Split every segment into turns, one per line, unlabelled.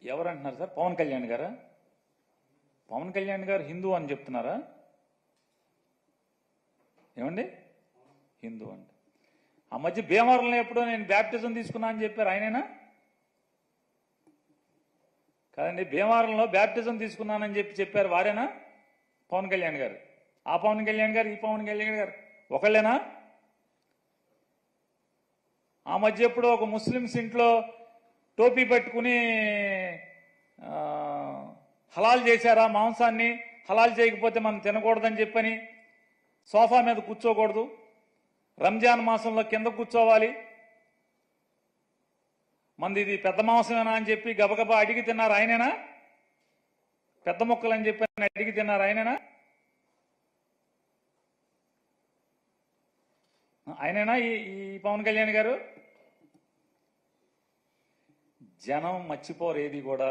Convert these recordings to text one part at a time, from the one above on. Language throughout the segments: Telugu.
ఎవరంటున్నారు సార్? పవన్ కళ్యాణ్ గారా? పవన్ కళ్యాణ్ గారు హిందూ అని చెప్తున్నారా? ఏమండి హిందూ అంట. ఆ మధ్య భీమవరంలో ఎప్పుడో నేను బ్యాప్టిజం తీసుకున్నా అని చెప్పారు, ఆయనేనా? కాదండి, భీమవరంలో బ్యాప్టిజం తీసుకున్నానని చెప్పారు, వారేనా? పవన్ కళ్యాణ్ గారు. ఆ పవన్ కళ్యాణ్ గారు ఈ పవన్ కళ్యాణ్ గారు ఒకళ్ళేనా? ఆ మధ్య ఎప్పుడో ఒక ముస్లిమ్స్ ఇంట్లో టోపీ పెట్టుకుని హలాల్ చేశారా మాంసాన్ని, హలాల్ చేయకపోతే మనం తినకూడదని చెప్పని సోఫా మీద కూర్చోకూడదు, రంజాన్ మాసంలో కింద కూర్చోవాలి, మంది ఇది పెద్ద మాంసమేనా అని చెప్పి గబగబా అడిగి తిన్నారు, ఆయనేనా? పెద్ద మొక్కలు అని చెప్పి అడిగి తిన్నారు, ఆయనేనా? ఆయనేనా ఈ పవన్ కళ్యాణ్ గారు? జనం మర్చిపోరు ఏది కూడా.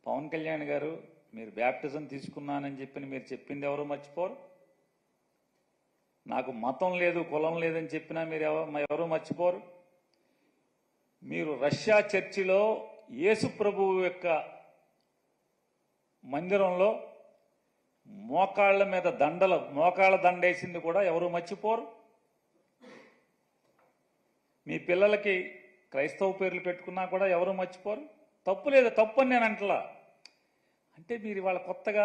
పవన్ కళ్యాణ్ గారు మీరు బ్యాప్టిజం తీసుకున్నానని చెప్పి మీరు చెప్పింది ఎవరు మర్చిపోరు. నాకు మతం లేదు కులం లేదని చెప్పినా మీరు ఎవరు మర్చిపోరు. మీరు రష్యా చర్చిలో యేసు ప్రభువు యొక్క మందిరంలో మోకాళ్ల మీద మోకాళ్ళ దండేసింది కూడా ఎవరు మర్చిపోరు. మీ పిల్లలకి క్రైస్తవ పేర్లు పెట్టుకున్నా కూడా ఎవరు మర్చిపోరు. తప్పు లేదు, తప్పు అని నేను అంటలా. అంటే మీరు వాళ్ళ కొత్తగా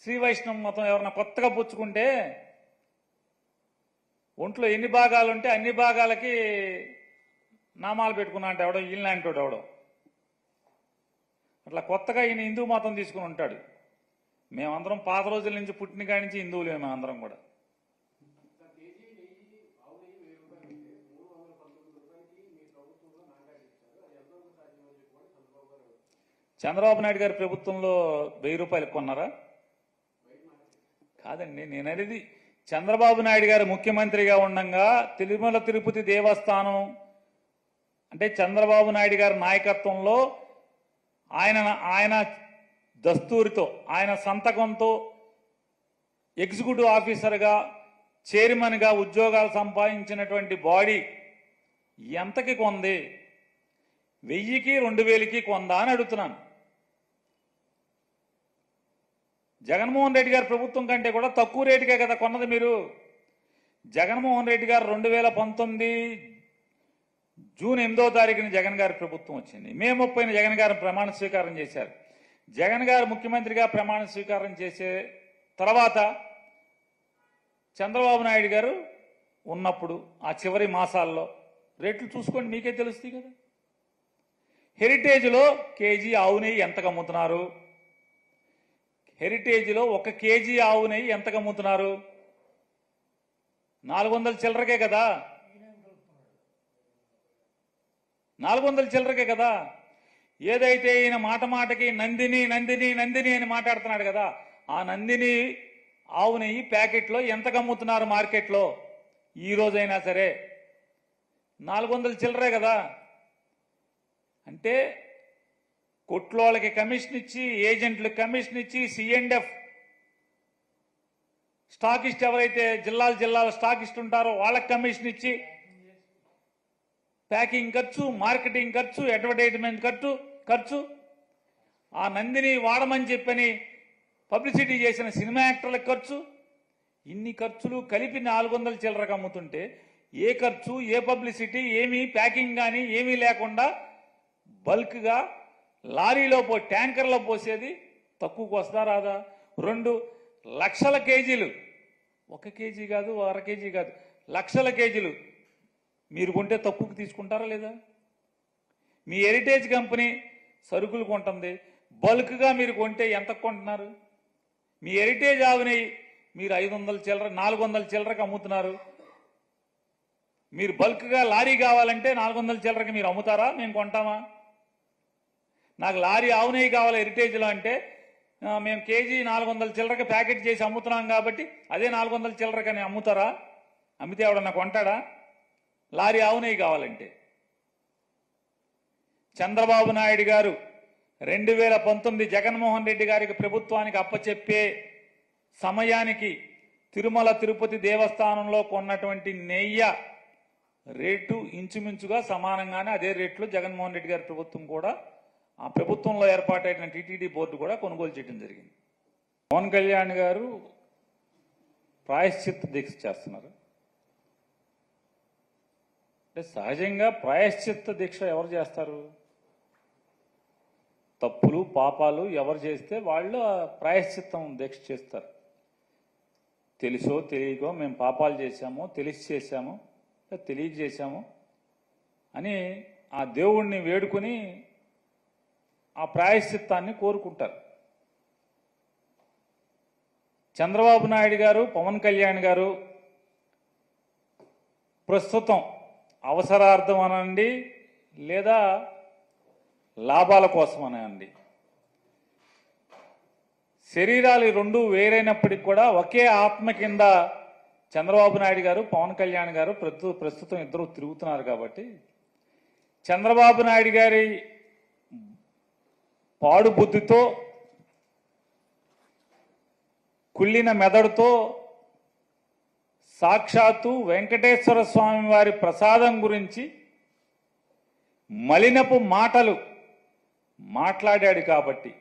శ్రీ వైష్ణవ మతం ఎవరన్నా కొత్తగా పుచ్చుకుంటే ఒంట్లో ఎన్ని భాగాలు ఉంటే అన్ని భాగాలకి నామాలు పెట్టుకున్నా అంటే ఎవడో ఈయనలాంటి ఎవడో అట్లా కొత్తగా ఈయన హిందూ మతం తీసుకుని ఉంటాడు. మేమందరం పాత రోజుల నుంచి పుట్టిన కాడి నుంచి హిందువులే మేమందరం కూడా. చంద్రబాబు నాయుడు గారి ప్రభుత్వంలో 1000 రూపాయలు కొన్నారా? కాదండి, నేను అనేది చంద్రబాబు నాయుడు గారు ముఖ్యమంత్రిగా ఉండగా తిరుమల తిరుపతి దేవస్థానం అంటే చంద్రబాబు నాయుడు గారి నాయకత్వంలో ఆయన దస్తూరితో ఆయన సంతకంతో ఎగ్జిక్యూటివ్ ఆఫీసర్గా చైర్మన్గా ఉద్యోగాలు సంపాదించినటువంటి బాడీ ఎంతకి కొంది? 1000కి 2000కి కొందా అని అడుగుతున్నాను. జగన్మోహన్ రెడ్డి గారి ప్రభుత్వం కంటే కూడా తక్కువ రేటుకే కదా కొన్నది మీరు. జగన్మోహన్ రెడ్డి గారు 2019 జూన్ 8వ తారీఖున జగన్ గారి ప్రభుత్వం వచ్చింది. మే 30న జగన్ గారు ప్రమాణ స్వీకారం చేశారు. జగన్ గారు ముఖ్యమంత్రిగా ప్రమాణ స్వీకారం చేసే తర్వాత చంద్రబాబు నాయుడు గారు ఉన్నప్పుడు ఆ చివరి మాసాల్లో రేట్లు చూసుకోండి, మీకే తెలుస్తుంది కదా. హెరిటేజ్లో కేజీ ఆవు నెయ్యి ఎంతకు అమ్ముతున్నారు? హెరిటేజ్లో 1 కేజీ ఆవు నెయ్యి ఎంతకు అమ్ముతున్నారు? 400 చిల్లరకే కదా. 400 చిల్లరకే కదా. ఏదైతే ఈయన మాటకి నందిని నందిని నందిని అని మాట్లాడుతున్నాడు కదా, ఆ నందిని ఆవు నెయ్యి ప్యాకెట్లో ఎంతకు అమ్ముతున్నారు మార్కెట్లో? ఈ రోజైనా సరే 400 చిల్లరే కదా. అంటే కొట్లోళ్ళకి కమిషన్ ఇచ్చి, ఏజెంట్లకు కమిషన్ ఇచ్చి, C&F స్టాకిస్ట్ ఎవరైతే జిల్లాల స్టాకిస్ట్ ఉంటారో వాళ్ళకి కమిషన్ ఇచ్చి, ప్యాకింగ్ ఖర్చు, మార్కెటింగ్ ఖర్చు, అడ్వర్టైజ్మెంట్ ఖర్చు, ఆ నందిని వాడమని చెప్పని పబ్లిసిటీ చేసిన సినిమా యాక్టర్లకు ఖర్చు, ఇన్ని ఖర్చులు కలిపి 400 చిల్లరకు అమ్ముతుంటే ఏ ఖర్చు, ఏ పబ్లిసిటీ, ఏమీ ప్యాకింగ్ కానీ ఏమీ లేకుండా బల్క్గా లారీలో ట్యాంకర్లో పోసేది తక్కువకు వస్తా రాదా? 2 లక్షల కేజీలు, 1 కేజీ కాదు, 1/2 కేజీ కాదు, లక్షల కేజీలు మీరు కొంటే తక్కువకు తీసుకుంటారా లేదా? మీ హెరిటేజ్ కంపెనీ సరుకులు కొంటుంది, బల్క్గా మీరు కొంటే ఎంత కొంటున్నారు? మీ హెరిటేజ్ ఆవుని మీరు 500 చిల్లర 400 చిల్లరకు అమ్ముతున్నారు. మీరు బల్క్గా లారీ కావాలంటే 400 చిల్లరకి మీరు అమ్ముతారా? మేము కొంటామా? నాకు లారీ ఆవు నెయ్యి కావాలి హెరిటేజ్లో అంటే మేము కేజీ 400 చిల్లరకి ప్యాకెట్ చేసి అమ్ముతున్నాం కాబట్టి అదే 400 చిల్లరకని అమ్ముతారా? అమ్మితే ఎవడన్నా కొంటాడా? లారీ ఆవు నెయ్యి కావాలంటే. చంద్రబాబు నాయుడు గారు 2019 జగన్మోహన్ రెడ్డి గారికి ప్రభుత్వానికి అప్పచెప్పే సమయానికి తిరుమల తిరుపతి దేవస్థానంలో కొన్నటువంటి నెయ్యి రేటు ఇంచుమించుగా సమానంగానే అదే రేట్లో జగన్మోహన్ రెడ్డి గారి ప్రభుత్వం కూడా ఆ ప్రభుత్వంలో ఏర్పాటైన టీటీడీ బోర్డు కూడా కొనుగోలు చేయడం జరిగింది. పవన్ కళ్యాణ్ గారు ప్రాయశ్చిత్త దీక్ష చేస్తున్నారు. అంటే సహజంగా ప్రాయశ్చిత్త దీక్ష ఎవరు చేస్తారు? తప్పులు పాపాలు ఎవరు చేస్తే వాళ్ళు ప్రాయశ్చిత్తం దీక్ష చేస్తారు. తెలుసో తెలియకో మేము పాపాలు చేశాము, తెలిసి చేశాము, తెలియక చేశాము అని ఆ దేవుణ్ణి వేడుకొని ఆ ప్రాయశ్చిత్తాన్ని కోరుకుంటారు. చంద్రబాబు నాయుడు గారు, పవన్ కళ్యాణ్ గారు ప్రస్తుతం అవసరార్థం అనండి లేదా లాభాల కోసం అనండి, శరీరాలు రెండు వేరైనప్పటికీ కూడా ఒకే ఆత్మ కింద చంద్రబాబు నాయుడు గారు, పవన్ కళ్యాణ్ గారు ప్రస్తుతం ఇద్దరు తిరుగుతున్నారు. కాబట్టి చంద్రబాబు నాయుడు గారి పాడు బుద్ధితో, కుళ్ళిన మెదడుతో సాక్షాత్తు వెంకటేశ్వర స్వామి వారి ప్రసాదం గురించి మలినపు మాటలు మాట్లాడాడు. కాబట్టి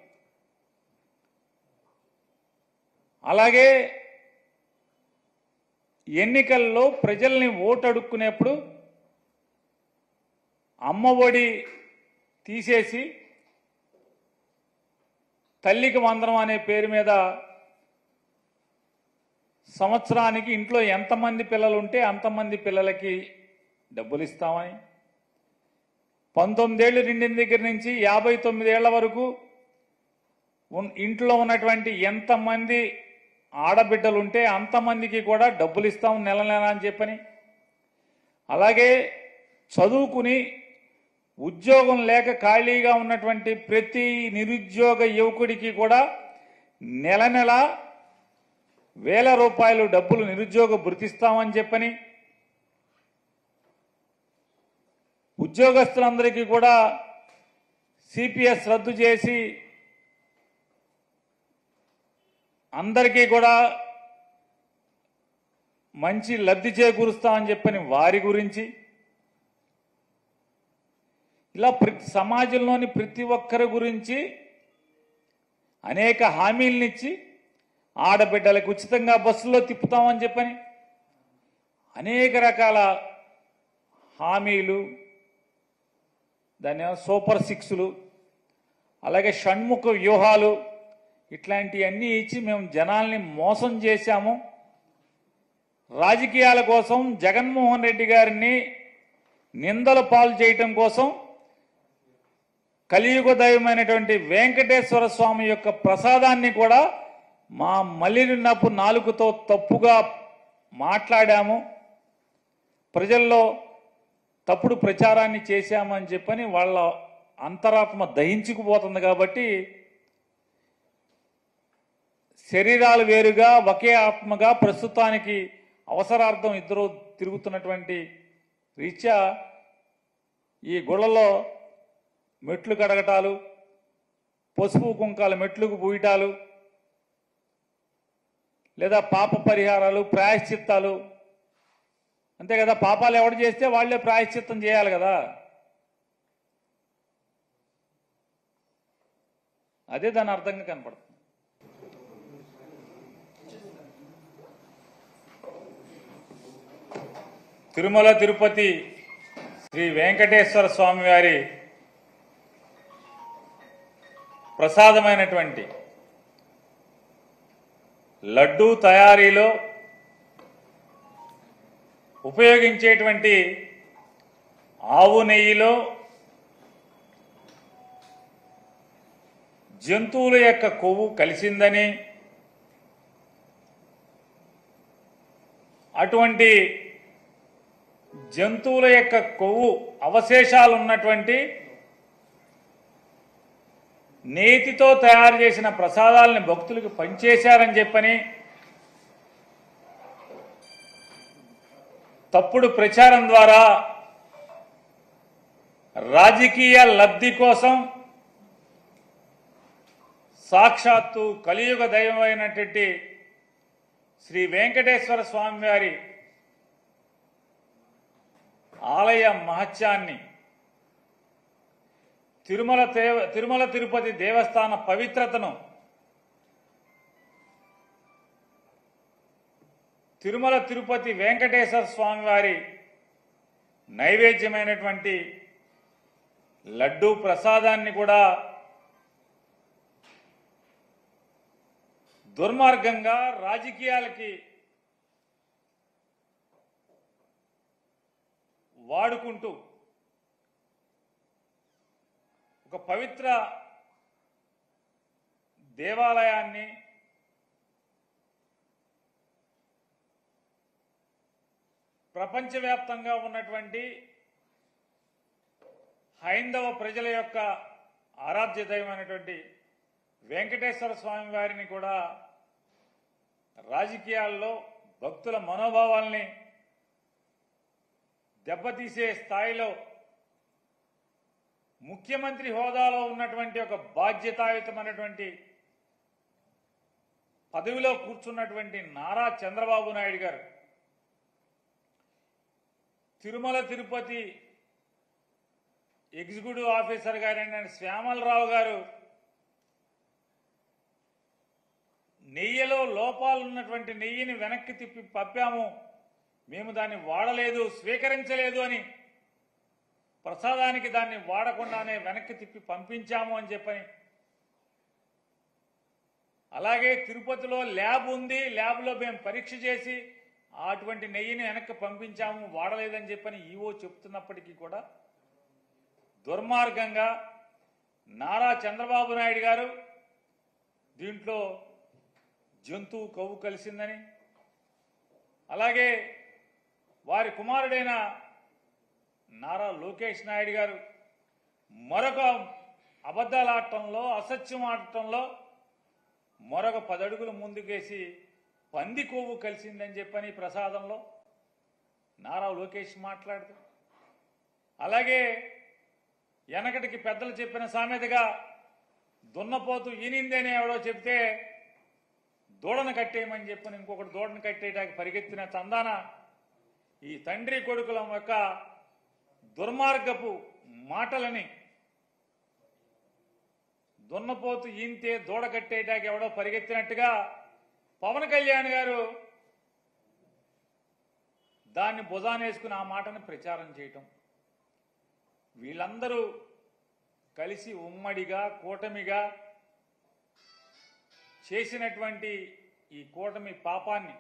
అలాగే ఎన్నికల్లో ప్రజల్ని ఓటు అడుక్కునేప్పుడు అమ్మఒడి తీసేసి తల్లికి వందనం అనే పేరు మీద సంవత్సరానికి ఇంట్లో ఎంతమంది పిల్లలు ఉంటే అంతమంది పిల్లలకి డబ్బులు ఇస్తామని, 19 ఏళ్లు నిండిన దగ్గర నుంచి 59 ఏళ్ల వరకు ఇంట్లో ఉన్నటువంటి ఎంతమంది ఆడబిడ్డలు ఉంటే అంతమందికి కూడా డబ్బులు ఇస్తాం నెల నెల అని చెప్పని, అలాగే చదువుకుని ఉద్యోగం లేక ఖాళీగా ఉన్నటువంటి ప్రతి నిరుద్యోగ యువకుడికి కూడా నెల నెల ₹1000 డబ్బులు నిరుద్యోగ భృతిస్తామని చెప్పని, ఉద్యోగస్తులందరికీ కూడా సిపిఎస్ రద్దు చేసి అందరికీ కూడా మంచి లబ్ధి చేకూరుస్తామని చెప్పని వారి గురించి, ఇలా సమాజంలోని ప్రతి ఒక్కరి గురించి అనేక హామీలనిచ్చి ఆడబిడ్డలకు ఉచితంగా బస్సుల్లో తిప్పుతామని చెప్పని అనేక రకాల హామీలు, దాని సూపర్ సిక్స్లు, అలాగే షణ్ముఖ వ్యూహాలు, ఇట్లాంటివన్నీ ఇచ్చి మేము జనాల్ని మోసం చేశాము. రాజకీయాల కోసం జగన్మోహన్ రెడ్డి గారిని నిందల పాలు చేయటం కోసం కలియుగ దైవమైనటువంటి వెంకటేశ్వర స్వామి యొక్క ప్రసాదాన్ని కూడా మా మలినపు నాలుకతో తప్పుగా మాట్లాడాము, ప్రజల్లో తప్పుడు ప్రచారాన్ని చేశామని చెప్పని వాళ్ళ అంతరాత్మ దహించుకుపోతుంది. కాబట్టి శరీరాలు వేరుగా ఒకే ఆత్మగా ప్రస్తుతానికి అవసరార్థం ఇద్దరు తిరుగుతున్నటువంటి రీత్యా ఈ గుళ్ళలో మెట్లు కడగటాలు, పసుపు కుంకాలు మెట్లకు పూయటాలు, లేదా పాప పరిహారాలు, ప్రాయశ్చిత్తాలు, అంతే కదా. పాపాలు ఎవడు చేస్తే వాళ్లే ప్రాయశ్చిత్తం చేయాలి కదా. అదే దాని అర్థంగా కనపడుతుంది. తిరుమల తిరుపతి శ్రీ వెంకటేశ్వర స్వామి వారి ప్రసాదమైనటువంటి లడ్డూ తయారీలో ఉపయోగించేటువంటి ఆవు నెయ్యిలో జంతువుల యొక్క కొవ్వు కలిసిందని, అటువంటి జంతువుల యొక్క కొవ్వు అవశేషాలు ఉన్నటువంటి నేతితో తయారు చేసిన ప్రసాదాలని భక్తులకు పంచేశారని చెప్పని తప్పుడు ప్రచారం ద్వారా రాజకీయ లబ్ధి కోసం సాక్షాత్తు కలియుగ దైవమైనటువంటి శ్రీ వెంకటేశ్వర స్వామి వారి ఆలయ మహత్యాన్ని తిరుమల తిరుపతి దేవస్థాన పవిత్రతను తిరుమల తిరుపతి వెంకటేశ్వర స్వామి వారి నైవేద్యమైనటువంటి లడ్డూ ప్రసాదాన్ని కూడా దుర్మార్గంగా రాజకీయాలకి వాడుకుంటూ ఒక పవిత్ర దేవాలయాన్ని ప్రపంచవ్యాప్తంగా ఉన్నటువంటి హైందవ ప్రజల యొక్క ఆరాధ్య దైవమైనటువంటి వెంకటేశ్వర స్వామి వారిని కూడా రాజకీయాల్లో భక్తుల మనోభావాల్ని దెబ్బతీసే స్థాయిలో ముఖ్యమంత్రి హోదాలో ఉన్నటువంటి ఒక బాధ్యతాయుతమైనటువంటి పదవిలో కూర్చున్నటువంటి నారా చంద్రబాబు నాయుడు గారు తిరుమల తిరుపతి ఎగ్జిక్యూటివ్ ఆఫీసర్ గారైన శ్యామలరావు గారు నెయ్యిలో లోపాలున్నటువంటి నెయ్యిని వెనక్కి తిప్పి పంపాము, మేము దాన్ని వాడలేదు, స్వీకరించలేదు అని, ప్రసాదానికి దాన్ని వాడకుండానే వెనక్కి తిప్పి పంపించాము అని చెప్పని, అలాగే తిరుపతిలో ల్యాబ్ ఉంది, ల్యాబ్లో మేము పరీక్ష చేసి అటువంటి నెయ్యిని వెనక్కి పంపించాము, వాడలేదని చెప్పని ఈవో చెప్తున్నప్పటికీ కూడా దుర్మార్గంగా నారా చంద్రబాబు నాయుడు గారు దీంట్లో జంతువు కొవ్వు కలిసిందని, అలాగే వారి కుమారుడైన నారా లోకేష్ నాయుడు గారు మరొక అబద్ధాలు ఆడటంలో, అసత్యం ఆడటంలో మరొక 10 అడుగులు ముందుకేసి పంది కొవ్వు కలిసిందని చెప్పని ప్రసాదంలో నారా లోకేష్ మాట్లాడుతూ, అలాగే వెనకటికి పెద్దలు చెప్పిన సామెతగా దున్నపోతు ఈనిందేనే ఎవడో చెప్తే దూడను కట్టేయమని చెప్పని ఇంకొకటి దూడను కట్టేయడానికి పరిగెత్తిన చందాన ఈ తండ్రి కొడుకుల యొక్క దుర్మార్గపు మాటలని, దున్నపోతు ఈంతే దూడ కట్టేయడానికి ఎవడో పరిగెత్తినట్టుగా పవన్ కళ్యాణ్ గారు దాన్ని భుజానేసుకుని ఆ మాటను ప్రచారం చేయటం, వీళ్ళందరూ కలిసి ఉమ్మడిగా కూటమిగా చేసినటువంటి ఈ కూటమి పాపాన్ని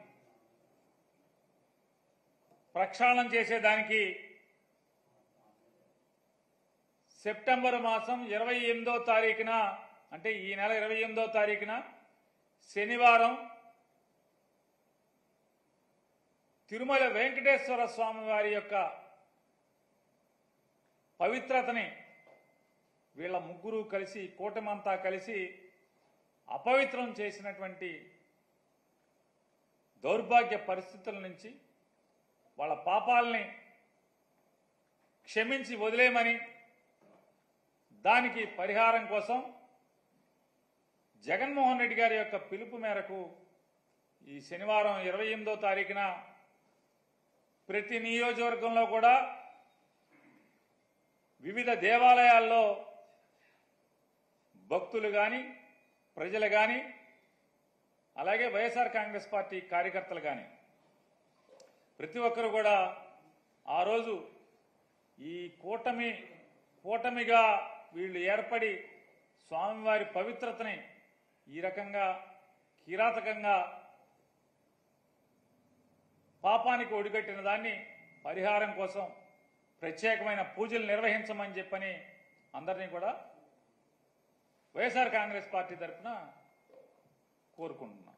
ప్రక్షాళన చేసేదానికి సెప్టెంబర్ మాసం 28వ తారీఖున, అంటే ఈ నెల 28వ తారీఖున శనివారం తిరుమల వెంకటేశ్వర స్వామి వారి యొక్క పవిత్రతని వీళ్ళ ముగ్గురు కలిసి, కూటమంతా కలిసి అపవిత్రం చేసినటువంటి దౌర్భాగ్య పరిస్థితుల నుంచి వాళ్ళ పాపాలని క్షమించి వదిలేయమని, దానికి పరిహారం కోసం జగన్మోహన్ రెడ్డి గారి యొక్క పిలుపు మేరకు ఈ శనివారం 28వ తారీఖున ప్రతి నియోజకవర్గంలో కూడా వివిధ దేవాలయాల్లో భక్తులు కానీ, ప్రజలు కానీ, అలాగే వైఎస్ఆర్ కాంగ్రెస్ పార్టీ కార్యకర్తలు కానీ ప్రతి ఒక్కరు కూడా ఆ రోజు ఈ కూటమిగా వీళ్ళు ఏర్పడి స్వామివారి పవిత్రతని ఈ రకంగా కిరాతకంగా పాపానికి ఒడిగట్టిన దాన్ని పరిహారం కోసం ప్రత్యేకమైన పూజలు నిర్వహించమని చెప్పని అందరినీ కూడా వైఎస్ఆర్ కాంగ్రెస్ పార్టీ తరఫున కోరుకుంటున్నాం.